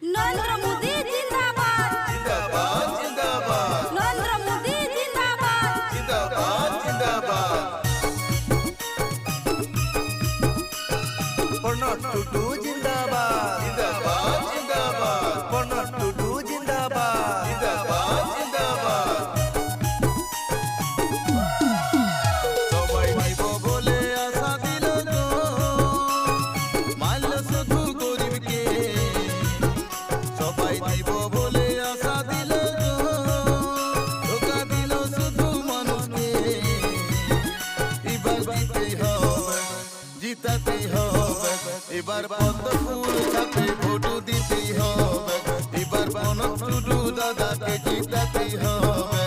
नरेंद्र मोदी जिंदाबाद जिंदाबाद जिंदाबाद नरेंद्र मोदी जिंदाबाद जिंदाबाद जिंदाबाद Pernod Tutu जिंदाबाद जिंदाबाद जिंदाबाद Pernod Tutu जिंदाबाद जिंदाबाद जिंदाबाद সবাই দিব বলে আশা দিল গো মারল শুধু গরিবকে সবাই দিব বলে আশা দিল গো ধোকা দিল শুধু মানুষকে এবার জিতেই হবে জিতাতেই হবে এবার পদ্ম ফুল ছাপে ভোট দিতেই হবে এবার প্রণব টুডু দাদাকে জিতাতেই হবে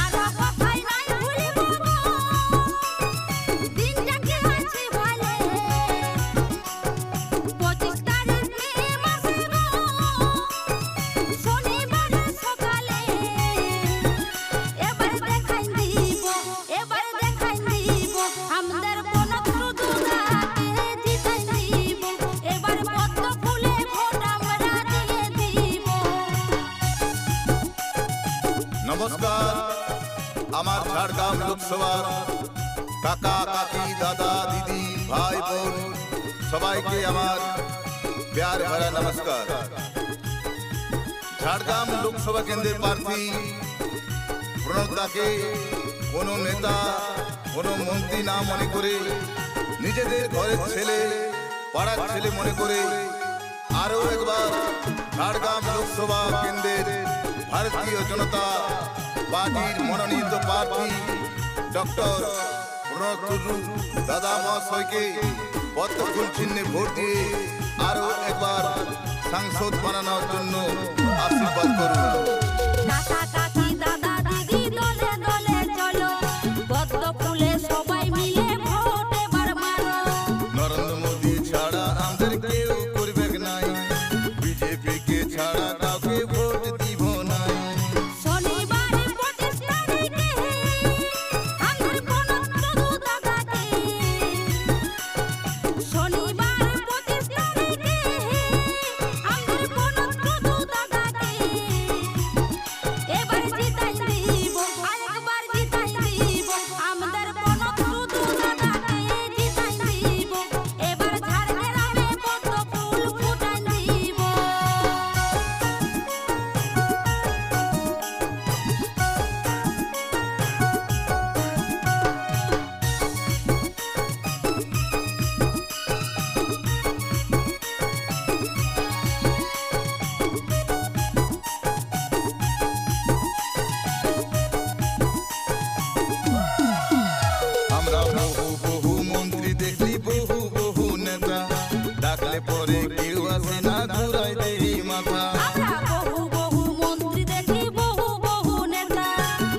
আরো কথাই নাই ভুলিব গো দিনটাকে আছে ভালে 25 তারিখ মে মাসে গো শনিবার সকালে এবার দেখাই দিব আমাদের প্রণব টুডু দাকে জিতাই দিব এবার পদ্ম ফুলে ভোট আমরা দিয়ে দিব। নমস্কার আমার ঝাড়গ্রাম লোকসভার কাকা কাকি দাদা দিদি ভাই বোন সবাইকে আমার প্যার ভরা নমস্কার। ঝাড়গ্রাম লোকসভা কেন্দ্রের প্রার্থী প্রণব দাকে কোনো নেতা কোনো মন্ত্রী না মনে করে নিজেদের ঘরের ছেলে পাড়ার ছেলে মনে করে আরো একবার ঝাড়গ্রাম লোকসভা কেন্দ্রের ভারতীয় জনতা পার্টির মনোনীত প্রার্থী ডক্টর প্রণব টুডু দাদা মহাশয়কে পদ্ম ফুল চিহ্নে ভোট দিয়ে আরো একবার সাংসদ বানানোর জন্য আশীর্বাদ করুন। কাকা কাকি দাদা দিদি দলে দলে চলো পদ্ম ফুলে সবাই মিলে ভোট এবার মারো। নরেন্দ্র মোদী ছাড়া আমাদের কেউ করবে নাই, বিজেপি কে ছাড়া কাউকে ভোট দিব নাই। শনিবার 25 তারিখে আমার প্রণব টুডু দাদাকে শনিবার 25 তারিখে আমার প্রণব টুডু দাদাকে এবার জিতাই দিব আরেকবার জিতাই দিব আমাদের প্রণব টুডু দাদাকে জিতাই দিব এবার ঝাড়গ্রামে পদ্ম ফুল ফুটাই দিব। আমরা বহু বহু মন্ত্রী দেখলি বহু বহু নেতা, ডাকলে পরে কেউ আসে না ঘুরাই দেই মাথা। আমরা বহু বহু মন্ত্রী দেখি বহু বহু নেতা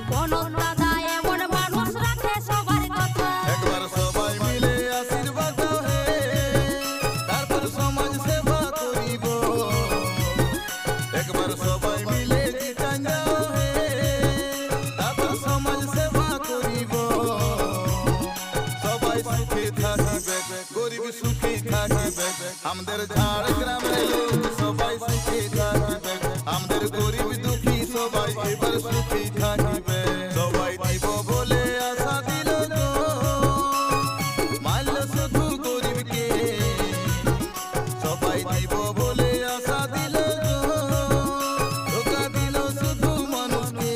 প্রণব দাদা এমন মানুষ রাখে সবার কথা। একবার সবাই মিলে আশীর্বাদ দাও হে, তারপর সমাজ সেবা করিব। একবার সবাই মিলে জিতাই দাও হে, তারপর সমাজ সেবা করিব। সবাই সুখে থাকিবে, গরিব সুখে থাকিবে, আমাদের ঝাড়গ্রামের লোক সবাই সুখে থাকিবে, আমাদের গরিব দুঃখী সবাই এবার সুখে থাকিবে। সবাই দিব বলে আশা দিল গো মারল শুধু গরিবকে, সবাই দিব বলে আশা দিল গো ধোকা দিল শুধু মানুষকে।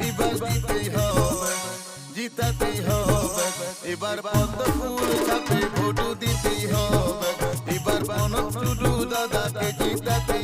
এবার জিতেই হবে জিতাতেই হবে এবার পদ্ম ফুল ছাপে ভোট দিতেই হবে এবার প্রণব টুডু দাদাকে জিতাতে